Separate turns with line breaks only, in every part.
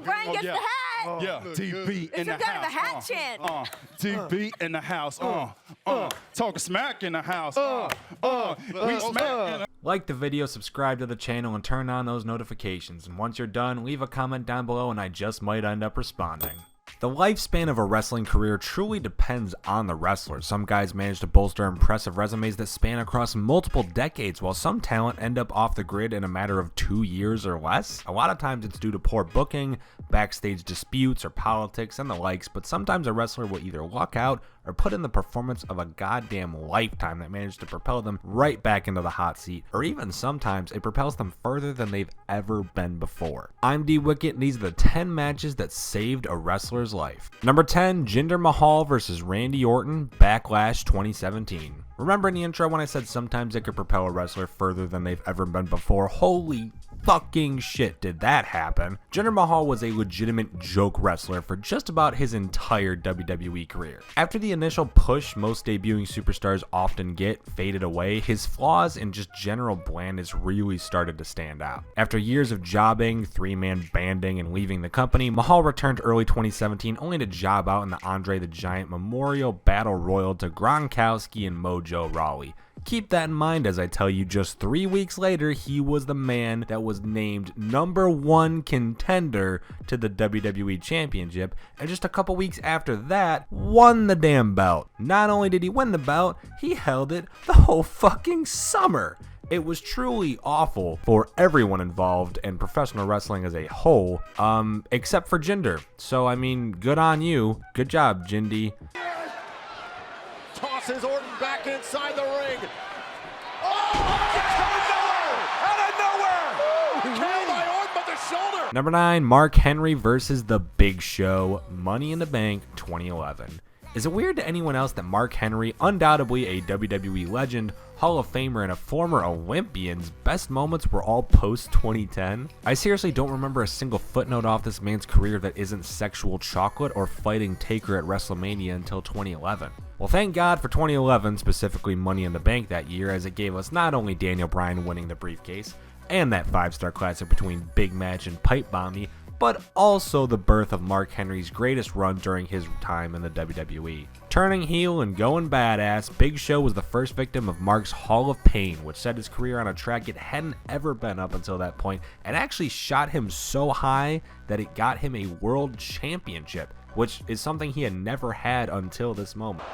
Bryan gets the hat.
Yeah, TV in the
It's some kind of a
house.
hat chant.
TV in the house. Talking smack in the house. We smack.
Like the video, subscribe to the channel, and turn on those notifications. And once you're done, leave a comment down below and I just might end up responding. The lifespan of a wrestling career truly depends on the wrestler. Some guys manage to bolster impressive resumes that span across multiple decades, while some talent end up off the grid in a matter of 2 years or less. A lot of times it's due to poor booking, backstage disputes, or politics and the likes, but sometimes a wrestler will either luck out or put in the performance of a goddamn lifetime that managed to propel them right back into the hot seat, or even sometimes it propels them further than they've ever been before. I'm D-Wicket, and these are the 10 matches that saved a wrestler's life. Number 10, Jinder Mahal versus Randy Orton, Backlash 2017. Remember in the intro when I said sometimes it could propel a wrestler further than they've ever been before? Holy fucking shit, did that happen? Jinder Mahal was a legitimate joke wrestler for just about his entire WWE career. After the initial push most debuting superstars often get faded away, his flaws and just general blandness really started to stand out. After years of jobbing, three-man banding, and leaving the company, Mahal returned early 2017 only to job out in the Andre the Giant Memorial Battle Royal to Gronkowski and Mojo Rawley. Keep that in mind as I tell you just 3 weeks later, he was the man that was named #1 contender to the WWE Championship, and just a couple weeks after that, won the damn belt. Not only did he win the belt, he held it the whole fucking summer. It was truly awful for everyone involved and professional wrestling as a whole, except for Jinder. So, I mean, good on you. Good job, Jindy.
Tosses Orton back inside the ring.
Number 9, Mark Henry versus The Big Show, Money in the Bank 2011. Is it weird to anyone else that Mark Henry, undoubtedly a WWE legend, Hall of Famer, and a former Olympian's best moments were all post-2010? I seriously don't remember a single footnote off this man's career that isn't sexual chocolate or fighting Taker at WrestleMania until 2011. Well, thank God for 2011, specifically Money in the Bank that year, as it gave us not only Daniel Bryan winning the briefcase, and that 5-star classic between Big Match and Pipe Bomb, but also the birth of Mark Henry's greatest run during his time in the WWE. Turning heel and going badass, Big Show was the first victim of Mark's Hall of Pain, which set his career on a track it hadn't ever been up until that point, and actually shot him so high that it got him a world championship, which is something he had never had until this moment.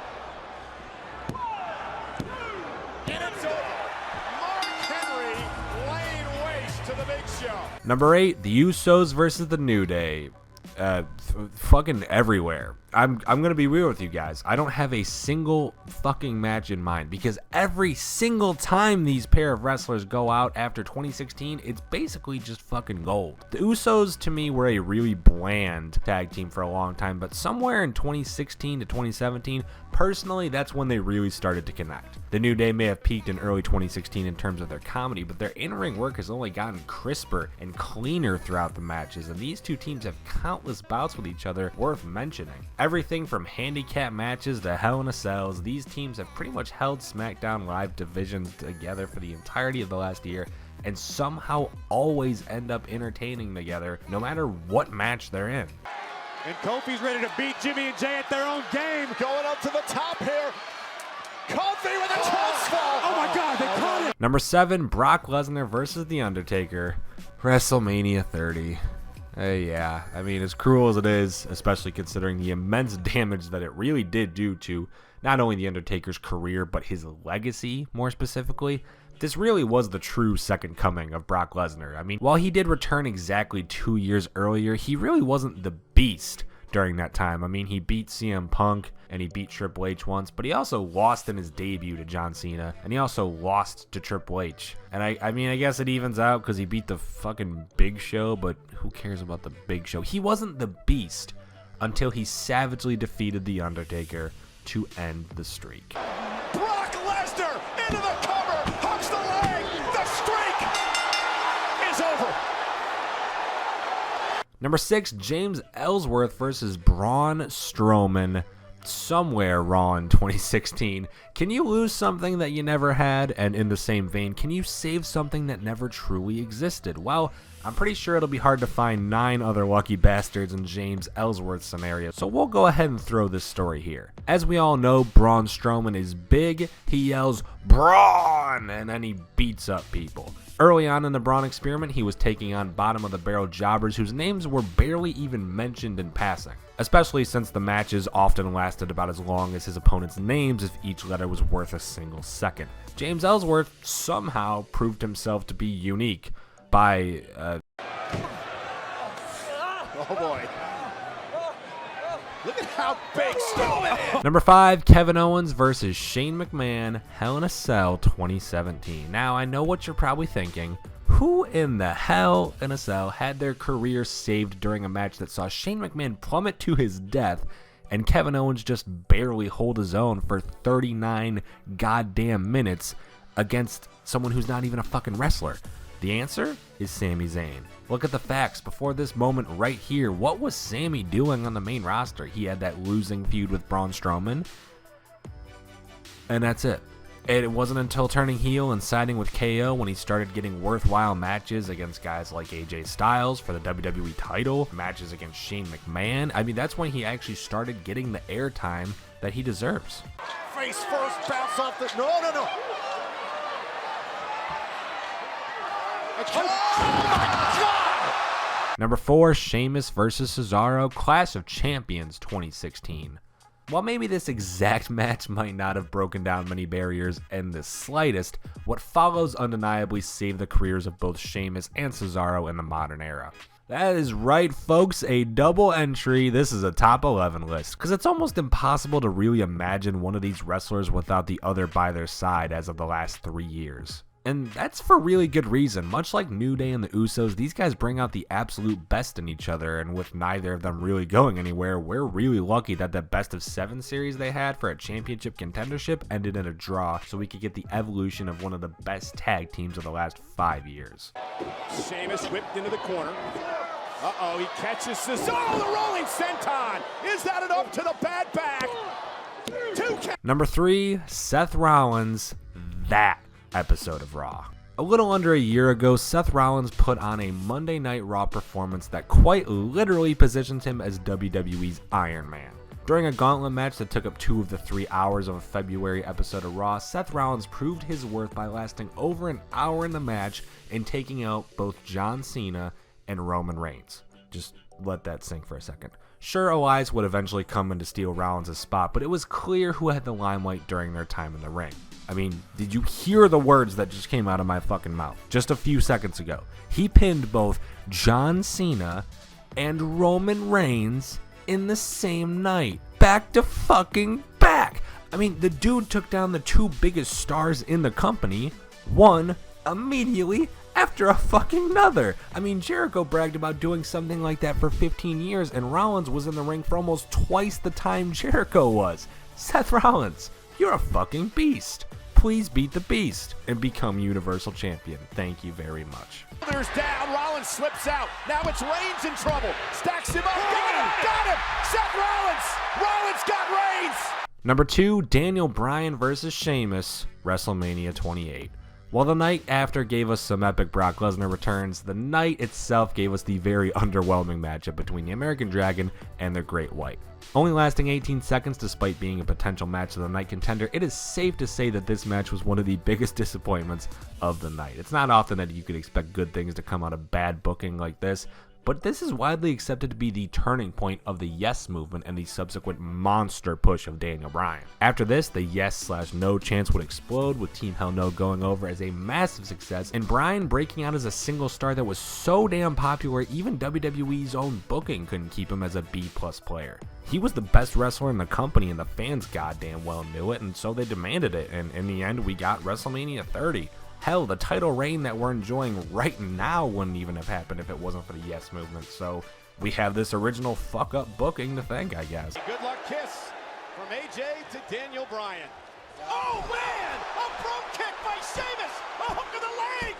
Number 8, the Usos versus the New Day. Fucking everywhere. I'm gonna be real with you guys. I don't have a single fucking match in mind because every single time these pair of wrestlers go out after 2016, it's basically just fucking gold. The Usos to me were a really bland tag team for a long time, but somewhere in 2016 to 2017, personally, that's when they really started to connect. The New Day may have peaked in early 2016 in terms of their comedy, but their in-ring work has only gotten crisper and cleaner throughout the matches, and these two teams have countless bouts with each other worth mentioning. Everything from handicap matches to Hell in a Cells, these teams have pretty much held SmackDown Live divisions together for the entirety of the last year and somehow always end up entertaining together no matter what match they're in.
And Kofi's ready to beat Jimmy and Jay at their own game. Going up to the top here. Kofi with a crossfall. Oh my God, they caught it.
Number 7, Brock Lesnar versus The Undertaker, WrestleMania 30. Yeah, I mean, as cruel as it is, especially considering the immense damage that it really did do to not only The Undertaker's career, but his legacy, more specifically, this really was the true second coming of Brock Lesnar. I mean, while he did return exactly 2 years earlier, he really wasn't the beast during that time. I mean, he beat CM Punk and he beat Triple H once, but he also lost in his debut to John Cena, and he also lost to Triple H. And I mean, I guess it evens out because he beat the fucking Big Show, but who cares about the Big Show? He wasn't the beast until he savagely defeated The Undertaker to end the streak.
Brock Lesnar into the cover, hooks the leg, the streak is over.
Number 6, James Ellsworth versus Braun Strowman, somewhere Raw in 2016. Can you lose something that you never had? And in the same vein, can you save something that never truly existed? Well, I'm pretty sure it'll be hard to find 9 other lucky bastards in James Ellsworth's scenario, so we'll go ahead and throw this story here. As we all know, Braun Strowman is big, he yells, "Braun!" and then he beats up people. Early on in the Braun experiment, he was taking on bottom-of-the-barrel jobbers whose names were barely even mentioned in passing, especially since the matches often lasted about as long as his opponent's names if each letter was worth a single second. James Ellsworth somehow proved himself to be unique by
Oh boy. Look at how big Strowman is.
Number 5, Kevin Owens versus Shane McMahon, Hell in a Cell 2017. Now, I know what you're probably thinking. Who in the hell in a cell had their career saved during a match that saw Shane McMahon plummet to his death and Kevin Owens just barely hold his own for 39 goddamn minutes against someone who's not even a fucking wrestler? The answer is Sami Zayn. Look at the facts. Before this moment right here, what was Sami doing on the main roster? He had that losing feud with Braun Strowman, and that's it. It wasn't until turning heel and siding with KO when he started getting worthwhile matches against guys like AJ Styles for the WWE title, matches against Shane McMahon. I mean, that's when he actually started getting the airtime that he deserves.
Face first, bounce off the... No. Oh my God!
Number 4, Sheamus versus Cesaro, Clash of Champions 2016. While maybe this exact match might not have broken down many barriers in the slightest, what follows undeniably saved the careers of both Sheamus and Cesaro in the modern era. That is right, folks, a double entry. This is a top 11 list, because it's almost impossible to really imagine one of these wrestlers without the other by their side as of the last 3 years. And that's for really good reason. Much like New Day and the Usos, these guys bring out the absolute best in each other, and with neither of them really going anywhere, we're really lucky that the best of 7 series they had for a championship contendership ended in a draw, so we could get the evolution of one of the best tag teams of the last 5 years.
Sheamus whipped into the corner. Uh-oh, he catches Cesaro, the rolling senton. Is that enough to the bad back?
Number 3, Seth Rollins, that episode of Raw. A little under a year ago, Seth Rollins put on a Monday Night Raw performance that quite literally positions him as WWE's Iron Man. During a gauntlet match that took up 2 of the 3 hours of a February episode of Raw, Seth Rollins proved his worth by lasting over an hour in the match and taking out both John Cena and Roman Reigns. Just let that sink for a second. Sure, Elias would eventually come in to steal Rollins' spot, but it was clear who had the limelight during their time in the ring. I mean, did you hear the words that just came out of my fucking mouth just a few seconds ago? He pinned both John Cena and Roman Reigns in the same night. Back to fucking back. I mean, the dude took down the 2 biggest stars in the company, one immediately after a fucking another. I mean, Jericho bragged about doing something like that for 15 years, and Rollins was in the ring for almost twice the time Jericho was. Seth Rollins, you're a fucking beast. Please beat the beast and become Universal Champion. Thank you very much.
There's down, Rollins slips out. Now it's Reigns in trouble. Stacks him up. Got him. Seth Rollins. Rollins got Reigns.
Number 2, Daniel Bryan versus Sheamus, WrestleMania 28. While the night after gave us some epic Brock Lesnar returns, the night itself gave us the very underwhelming matchup between the American Dragon and the Great White. Only lasting 18 seconds despite being a potential match of the night contender, it is safe to say that this match was one of the biggest disappointments of the night. It's not often that you could expect good things to come out of bad booking like this, but this is widely accepted to be the turning point of the Yes movement and the subsequent monster push of Daniel Bryan. After this, the Yes/No chance would explode, with Team Hell No going over as a massive success, and Bryan breaking out as a single star that was so damn popular even WWE's own booking couldn't keep him as a B+ player. He was the best wrestler in the company, and the fans goddamn well knew it, and so they demanded it, and in the end we got WrestleMania 30. Hell, the title reign that we're enjoying right now wouldn't even have happened if it wasn't for the Yes movement, so we have this original fuck-up booking to thank, I guess.
Good luck kiss from AJ to Daniel Bryan. Oh, man! A pro kick by Sheamus! A hook of the leg!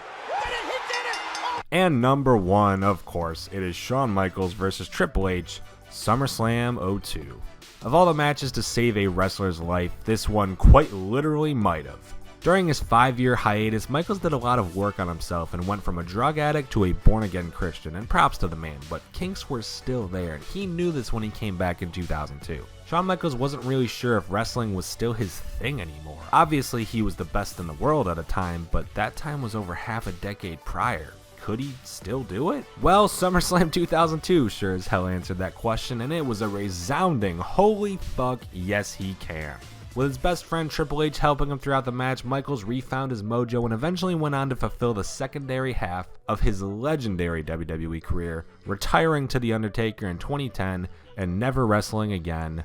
He did it! Oh.
And number 1, of course, it is Shawn Michaels versus Triple H, SummerSlam 02. Of all the matches to save a wrestler's life, this one quite literally might have. During his 5-year hiatus, Michaels did a lot of work on himself and went from a drug addict to a born-again Christian, and props to the man, but kinks were still there, and he knew this when he came back in 2002. Shawn Michaels wasn't really sure if wrestling was still his thing anymore. Obviously, he was the best in the world at a time, but that time was over half a decade prior. Could he still do it? Well, SummerSlam 2002 sure as hell answered that question, and it was a resounding holy fuck yes he can. With his best friend Triple H helping him throughout the match, Michaels refound his mojo and eventually went on to fulfill the secondary half of his legendary WWE career, retiring to The Undertaker in 2010 and never wrestling again,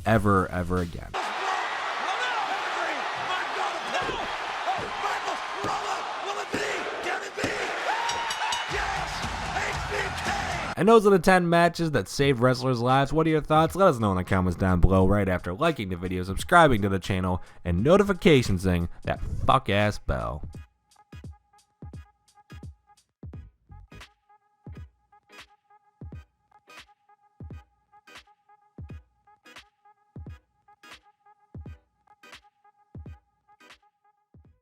ever again. And those are the 10 matches that saved wrestlers' lives. What are your thoughts? Let us know in the comments down below right after liking the video, subscribing to the channel, and notifications-ing that fuck-ass bell.